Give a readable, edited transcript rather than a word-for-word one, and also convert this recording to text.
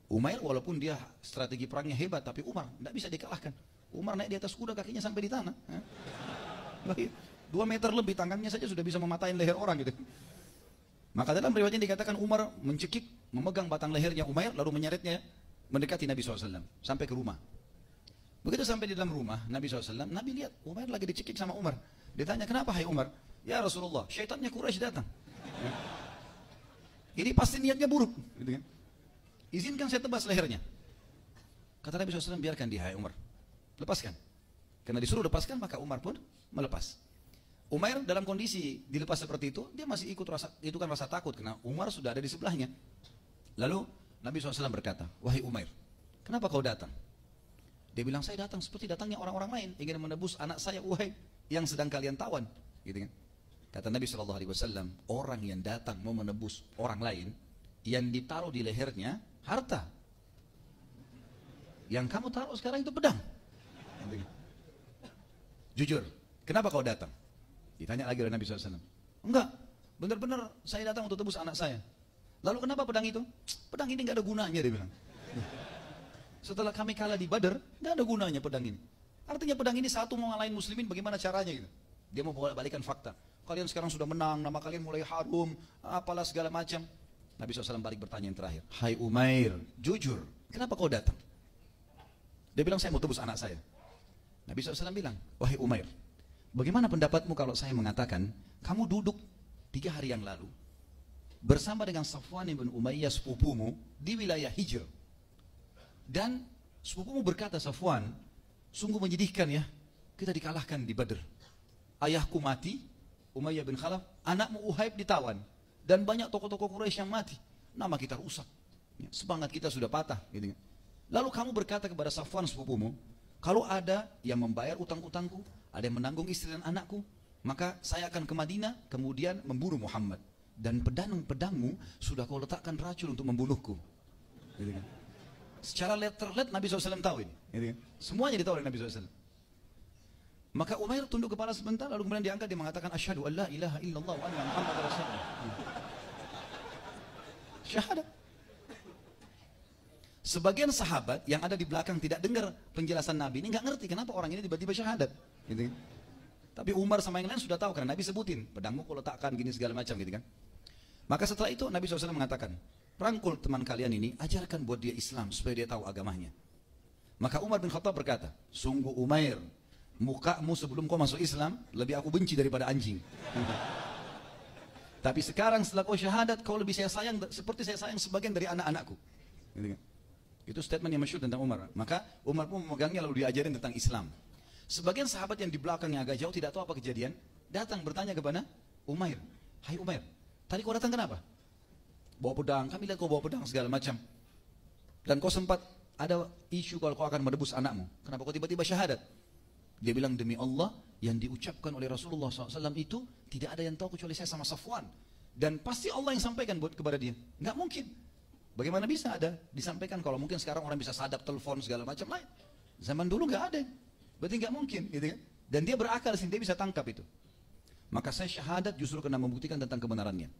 Umair walaupun dia strategi perangnya hebat, tapi Umar tidak bisa dikalahkan. Umar naik di atas kuda, kakinya sampai di tanah. 2 meter lebih, tangannya saja sudah bisa mematahin leher orang gitu. Maka dalam riwayatnya dikatakan Umar mencekik, memegang batang lehernya Umair, lalu menyeretnya mendekati Nabi SAW, sampai ke rumah. Begitu sampai di dalam rumah Nabi SAW, Nabi lihat Umair lagi dicekik sama Umar. Ditanya, kenapa hai Umar? Ya Rasulullah, syaitannya Quraisy datang. Ini pasti niatnya buruk. Gitu kan? Izinkan saya tebas lehernya. Kata Nabi SAW, biarkan dia hai Umar. Lepaskan. Karena disuruh lepaskan, maka Umar pun melepas. Umair dalam kondisi dilepas seperti itu, dia masih ikut rasa takut karena Umar sudah ada di sebelahnya. Lalu Nabi SAW berkata, wahai Umair, kenapa kau datang? Dia bilang, saya datang seperti datangnya orang-orang lain, ingin menebus anak saya Uhaib yang sedang kalian tawan. Gitu kan? Kata Nabi SAW, orang yang datang mau menebus orang lain, yang ditaruh di lehernya harta. Yang kamu taruh sekarang itu pedang. Gitu kan? Jujur, kenapa kau datang? Ditanya lagi oleh Nabi SAW. Enggak, benar-benar saya datang untuk tebus anak saya. Lalu kenapa pedang itu? Pedang ini nggak ada gunanya, dia bilang. Setelah kami kalah di Badar, nggak ada gunanya pedang ini. Artinya pedang ini satu mau ngalahin muslimin, bagaimana caranya gitu. Dia mau balikan fakta. Kalian sekarang sudah menang, nama kalian mulai harum, apalah segala macam. Nabi SAW balik bertanya yang terakhir. Hai Umair, jujur, kenapa kau datang? Dia bilang, saya mau tebus anak saya. Nabi SAW bilang, wahai Umair, bagaimana pendapatmu kalau saya mengatakan, kamu duduk 3 hari yang lalu, bersama dengan Safwan ibn Umayyah sepupumu, di wilayah Hijr. Dan sepupumu berkata, Safwan, sungguh menyedihkan ya, kita dikalahkan di Badr. Ayahku mati, Umayyah bin Khalaf, anakmu Uhaib ditawan. Dan banyak tokoh-tokoh Quraisy yang mati. Nama kita rusak. Semangat kita sudah patah. Gitu. Lalu kamu berkata kepada Safwan sepupumu, kalau ada yang membayar utang-utangku, ada yang menanggung istri dan anakku, maka saya akan ke Madinah, kemudian memburu Muhammad. Dan pedangmu sudah kau letakkan racun untuk membunuhku. Gitu kan? Secara letterlet Nabi SAW tahu ini. Gitu kan? Semuanya ditahu oleh Nabi SAW. Maka Umair tunduk kepala sebentar, lalu kemudian diangkat, dia mengatakan, Asyhadu an la ilaha illallah wa anna Muhammadar Rasulullah. Syahadat. Sebagian sahabat yang ada di belakang tidak dengar penjelasan Nabi ini, nggak ngerti kenapa orang ini tiba-tiba syahadat. Gitu kan? Tapi Umar sama yang lain sudah tahu karena Nabi sebutin, pedangmu kau letakkan gini segala macam gitu kan. Maka setelah itu Nabi SAW mengatakan, rangkul teman kalian ini, ajarkan buat dia Islam supaya dia tahu agamanya. Maka Umar bin Khattab berkata, sungguh Umair, mukamu sebelum kau masuk Islam lebih aku benci daripada anjing. Tapi sekarang setelah kau syahadat, kau lebih saya sayang seperti saya sayang sebagian dari anak-anakku. Gitu kan? Itu statement yang masyhur tentang Umar. Maka Umar pun memegangnya lalu diajarin tentang Islam. Sebagian sahabat yang di belakang yang agak jauh tidak tahu apa kejadian, datang bertanya kepada Umair, hai Umair, tadi kau datang kenapa? Bawa pedang, kami lihat kau bawa pedang segala macam. Dan kau sempat ada isu kalau kau akan menebus anakmu. Kenapa kau tiba-tiba syahadat? Dia bilang, demi Allah, yang diucapkan oleh Rasulullah SAW itu tidak ada yang tahu kecuali saya sama Safwan. Dan pasti Allah yang sampaikan kepada dia. Nggak mungkin. Bagaimana bisa ada disampaikan kalau mungkin sekarang orang bisa sadap telepon segala macam lain. Zaman dulu nggak ada. Berarti nggak mungkin, gitu kan? Dan dia berakal sehingga dia bisa tangkap itu. Maka saya syahadat justru karena membuktikan tentang kebenarannya.